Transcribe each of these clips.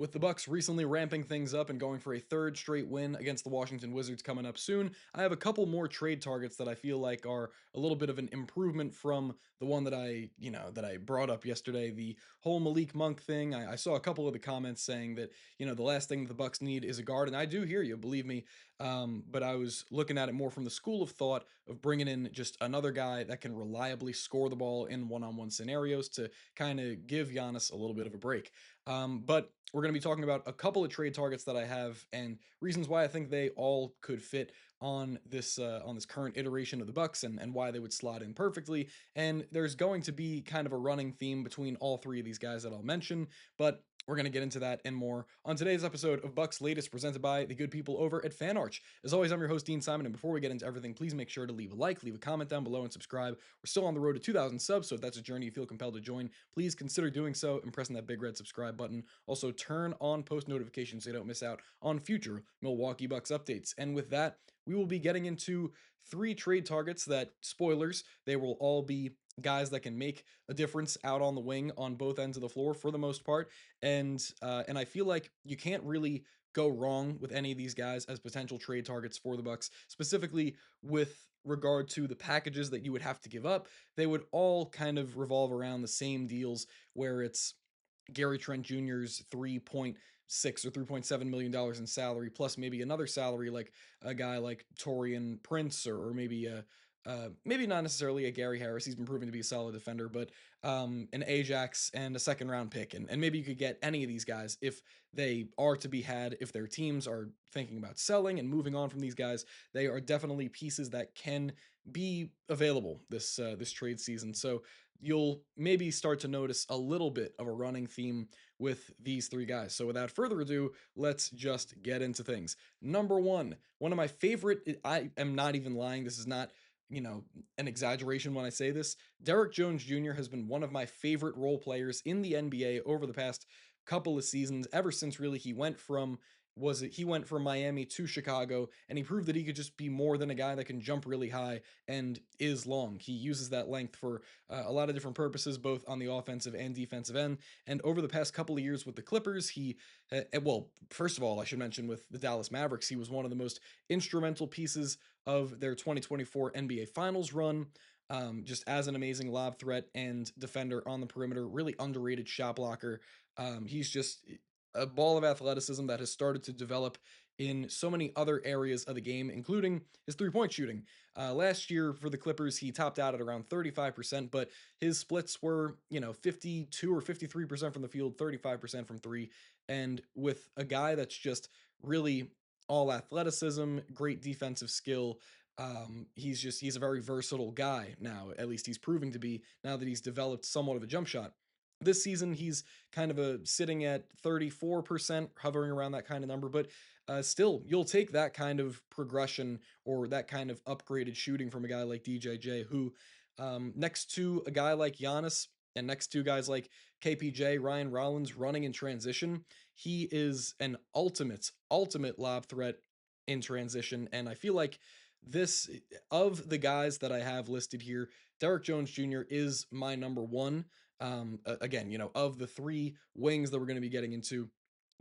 With the Bucks recently ramping things up and going for a third straight win against the Washington Wizards coming up soon, I have a couple more trade targets that I feel like are a little bit of an improvement from the one that I brought up yesterday. The whole Malik Monk thing. I saw a couple of the comments saying that the last thing the Bucks need is a guard, and I do hear you, believe me. But I was looking at it more from the school of thought of bringing in just another guy that can reliably score the ball in one-on-one scenarios to kind of give Giannis a little bit of a break. But we're going to be talking about a couple of trade targets that I have and reasons why I think they all could fit on this current iteration of the Bucks and why they would slot in perfectly. And there's going to be kind of a running theme between all three of these guys that I'll mention, but we're going to get into that and more on today's episode of Bucks Latest, presented by the good people over at FanArch. As always, I'm your host, Dean Simon, and before we get into everything, please make sure to leave a like, leave a comment down below, and subscribe. We're still on the road to 2,000 subs, so if that's a journey you feel compelled to join, please consider doing so and pressing that big red subscribe button. Also, turn on post notifications so you don't miss out on future Milwaukee Bucks updates. And with that, we will be getting into three trade targets that, spoilers, they will all be guys that can make a difference out on the wing on both ends of the floor for the most part. And I feel like you can't really go wrong with any of these guys as potential trade targets for the Bucks, specifically with regard to the packages that you would have to give up. They would all kind of revolve around the same deals where it's Gary Trent Jr.'s 3.6 or $3.7 million in salary, plus maybe another salary like a guy like Torian Prince, or maybe not necessarily a Gary Harris. He's been proven to be a solid defender, but an Ajax and a second round pick. And maybe you could get any of these guys if they are to be had, if their teams are thinking about selling and moving on from these guys. They are definitely pieces that can be available this trade season. So you'll maybe start to notice a little bit of a running theme with these three guys. So without further ado, let's just get into things. Number one of my favorite, I am not even lying. This is not an exaggeration when I say this. Derrick Jones Jr. has been one of my favorite role players in the NBA over the past couple of seasons, ever since really he went from Miami to Chicago, and he proved that he could just be more than a guy that can jump really high and is long. He uses that length for a lot of different purposes, both on the offensive and defensive end. And over the past couple of years with the Clippers, well, first of all, I should mention with the Dallas Mavericks, he was one of the most instrumental pieces of their 2024 NBA Finals run. Just as an amazing lob threat and defender on the perimeter, really underrated shot blocker. He's just a ball of athleticism that has started to develop in so many other areas of the game, including his three-point shooting. Last year for the Clippers, he topped out at around 35%, but his splits were, 52 or 53% from the field, 35% from three. And with a guy that's just really all athleticism, great defensive skill, he's a very versatile guy now. At least he's proving to be now that he's developed somewhat of a jump shot. This season, he's kind of sitting at 34%, hovering around that kind of number. But still, you'll take that kind of progression or that kind of upgraded shooting from a guy like DJJ, who, next to a guy like Giannis and next to guys like KPJ, Ryan Rollins running in transition, he is an ultimate lob threat in transition. And I feel like this, of the guys that I have listed here, Derrick Jones Jr. is my number one. Again, of the three wings that we're going to be getting into,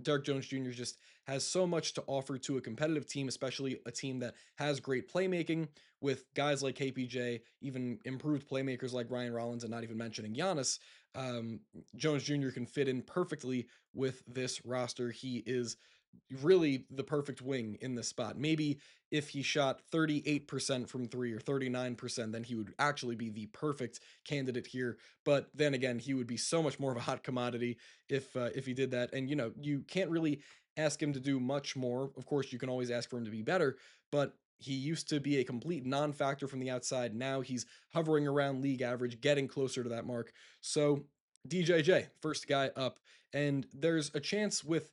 Derrick Jones Jr. just has so much to offer to a competitive team, especially a team that has great playmaking with guys like KPJ, even improved playmakers like Ryan Rollins, and not even mentioning Giannis. Jones Jr. can fit in perfectly with this roster. He is really the perfect wing in this spot. Maybe if he shot 38% from three or 39%, then he would actually be the perfect candidate here. But then again, he would be so much more of a hot commodity if he did that. And you can't really ask him to do much more. Of course, you can always ask for him to be better, but he used to be a complete non-factor from the outside. Now he's hovering around league average, getting closer to that mark. So DJJ, first guy up, and there's a chance with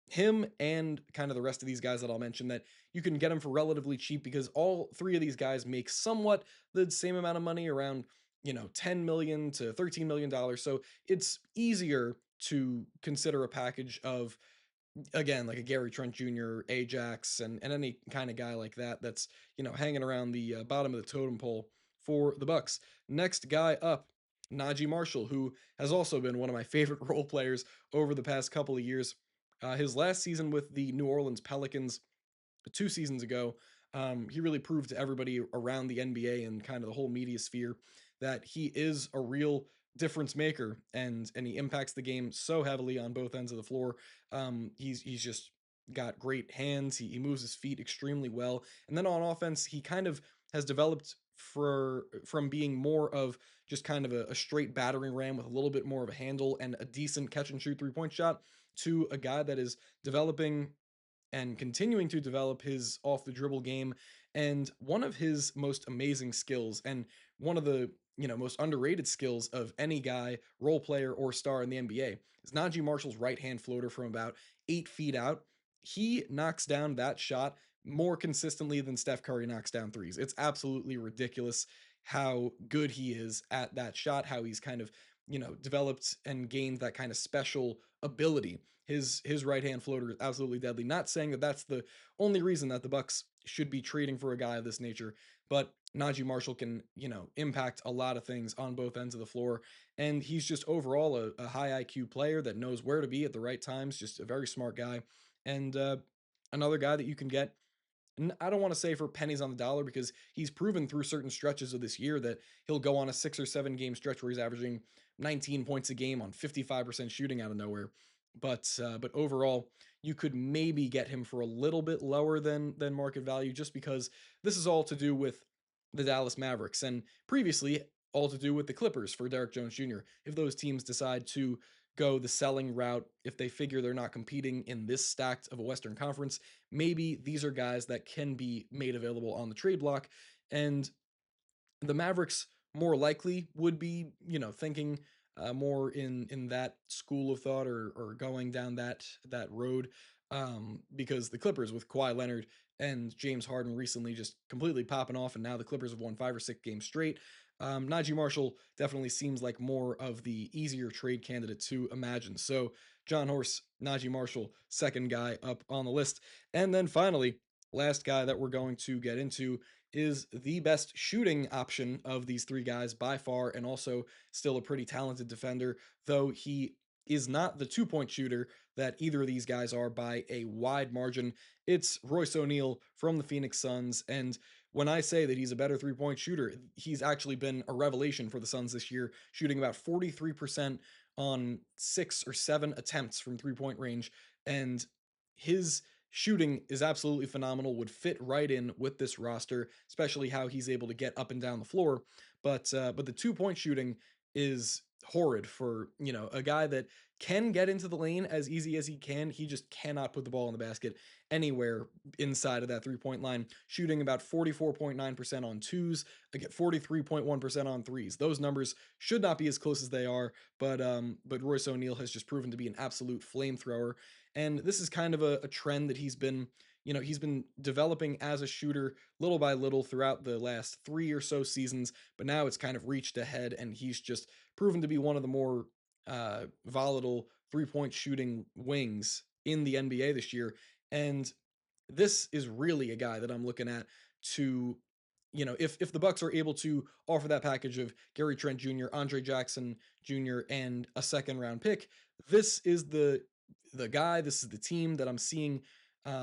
him and kind of the rest of these guys that I'll mention that you can get them for relatively cheap, because all three of these guys make somewhat the same amount of money, around 10 million to 13 million dollars. So it's easier to consider a package of, again, like a Gary Trent Jr., Ajax, and any kind of guy like that that's hanging around the bottom of the totem pole for the Bucks. Next guy up, Najee Marshall, who has also been one of my favorite role players over the past couple of years. His last season with the New Orleans Pelicans 2 seasons ago, he really proved to everybody around the NBA and kind of the whole media sphere that he is a real difference maker, and he impacts the game so heavily on both ends of the floor. He's just got great hands. He moves his feet extremely well, and then on offense, he kind of has developed from being more of just kind of a straight battering ram with a little bit more of a handle and a decent catch and shoot 3 point shot to a guy that is developing and continuing to develop his off the dribble game. And one of his most amazing skills, and one of the most underrated skills of any guy, role player or star in the NBA, is Najee Marshall's right hand floater from about 8 feet out. He knocks down that shot more consistently than Steph Curry knocks down threes. It's absolutely ridiculous how good he is at that shot, how he's kind of developed and gained that kind of special ability. His right hand floater is absolutely deadly. Not saying that that's the only reason that the Bucks should be trading for a guy of this nature, but Najee Marshall can impact a lot of things on both ends of the floor, and he's just overall a high IQ player that knows where to be at the right times. Just a very smart guy, and another guy that you can get. I don't want to say for pennies on the dollar because he's proven through certain stretches of this year that he'll go on a 6 or 7 game stretch where he's averaging 19 points a game on 55% shooting out of nowhere. But overall, you could maybe get him for a little bit lower than market value just because this is all to do with the Dallas Mavericks and previously all to do with the Clippers for Derek Jones Jr. If those teams decide to go the selling route, if they figure they're not competing in this stacked of a Western Conference, maybe these are guys that can be made available on the trade block. And the Mavericks more likely would be, thinking more in that school of thought, or going down that road, because the Clippers with Kawhi Leonard and James Harden recently just completely popping off, and now the Clippers have won 5 or 6 games straight. Najee Marshall definitely seems like more of the easier trade candidate to imagine. So John Horse, Najee Marshall, second guy up on the list, and then finally, last guy that we're going to get into is the best shooting option of these three guys by far, and also still a pretty talented defender, though he is not the 2 point shooter that either of these guys are by a wide margin. It's Royce O'Neal from the Phoenix Suns. And when I say that he's a better 3 point shooter, he's actually been a revelation for the Suns this year, shooting about 43% on 6 or 7 attempts from 3 point range. And his shooting is absolutely phenomenal, would fit right in with this roster, especially how he's able to get up and down the floor. But the 2 point shooting is horrid for a guy that can get into the lane as easy as he can. He just cannot put the ball in the basket anywhere inside of that 3 point line, shooting about 44.9% on twos, again 43.1% on threes. Those numbers should not be as close as they are, but Royce O'Neal has just proven to be an absolute flamethrower. And this is kind of a trend that he's been developing as a shooter little by little throughout the last 3 or so seasons, but now it's kind of reached ahead, and he's just proven to be one of the more volatile 3 point shooting wings in the NBA this year. And this is really a guy that I'm looking at to, if the Bucks are able to offer that package of Gary Trent Jr., Andre Jackson Jr., and a second round pick, this is the guy, this is the team that I'm seeing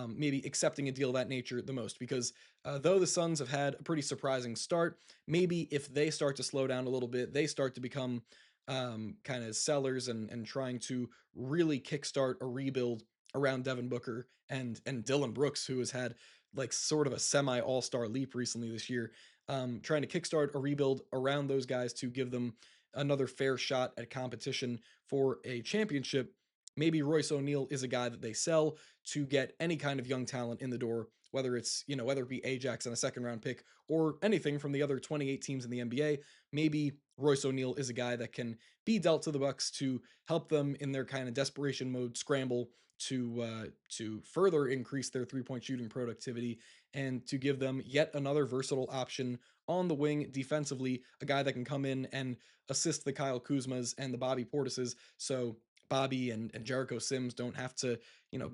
maybe accepting a deal of that nature the most. Because though the Suns have had a pretty surprising start, maybe if they start to slow down a little bit, they start to become kind of sellers, and trying to really kickstart a rebuild around Devin Booker and Dylan Brooks, who has had like sort of a semi All Star leap recently this year. Trying to kickstart a rebuild around those guys to give them another fair shot at competition for a championship. Maybe Royce O'Neal is a guy that they sell to get any kind of young talent in the door, whether it's, whether it be Ajax and a second round pick or anything from the other 28 teams in the NBA. Maybe Royce O'Neal is a guy that can be dealt to the Bucks to help them in their kind of desperation mode scramble to further increase their 3 point shooting productivity, and to give them yet another versatile option on the wing defensively, a guy that can come in and assist the Kyle Kuzmas and the Bobby Portises, so Bobby and Jericho Sims don't have to,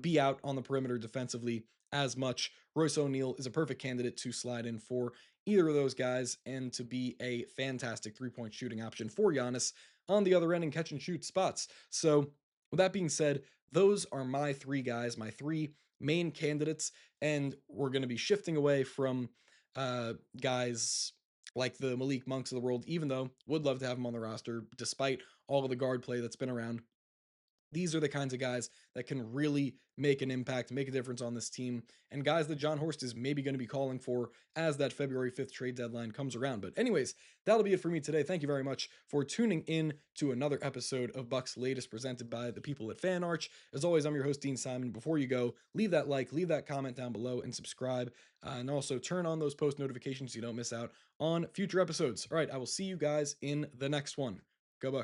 be out on the perimeter defensively as much. Royce O'Neal is a perfect candidate to slide in for either of those guys and to be a fantastic 3 point shooting option for Giannis on the other end and catch and shoot spots. So, with that being said, Those are my three guys, my three main candidates, and we're going to be shifting away from guys like the Malik Monks of the world, even though would love to have him on the roster, despite all of the guard play that's been around. These are the kinds of guys that can really make an impact, make a difference on this team, and guys that John Horst is maybe going to be calling for as that February 5th trade deadline comes around. But, anyways, that'll be it for me today. Thank you very much for tuning in to another episode of Bucks Latest presented by the people at Fan Arch. As always, I'm your host, Dean Simon. Before you go, leave that like, leave that comment down below, and subscribe. And also turn on those post notifications so you don't miss out on future episodes. All right, I will see you guys in the next one.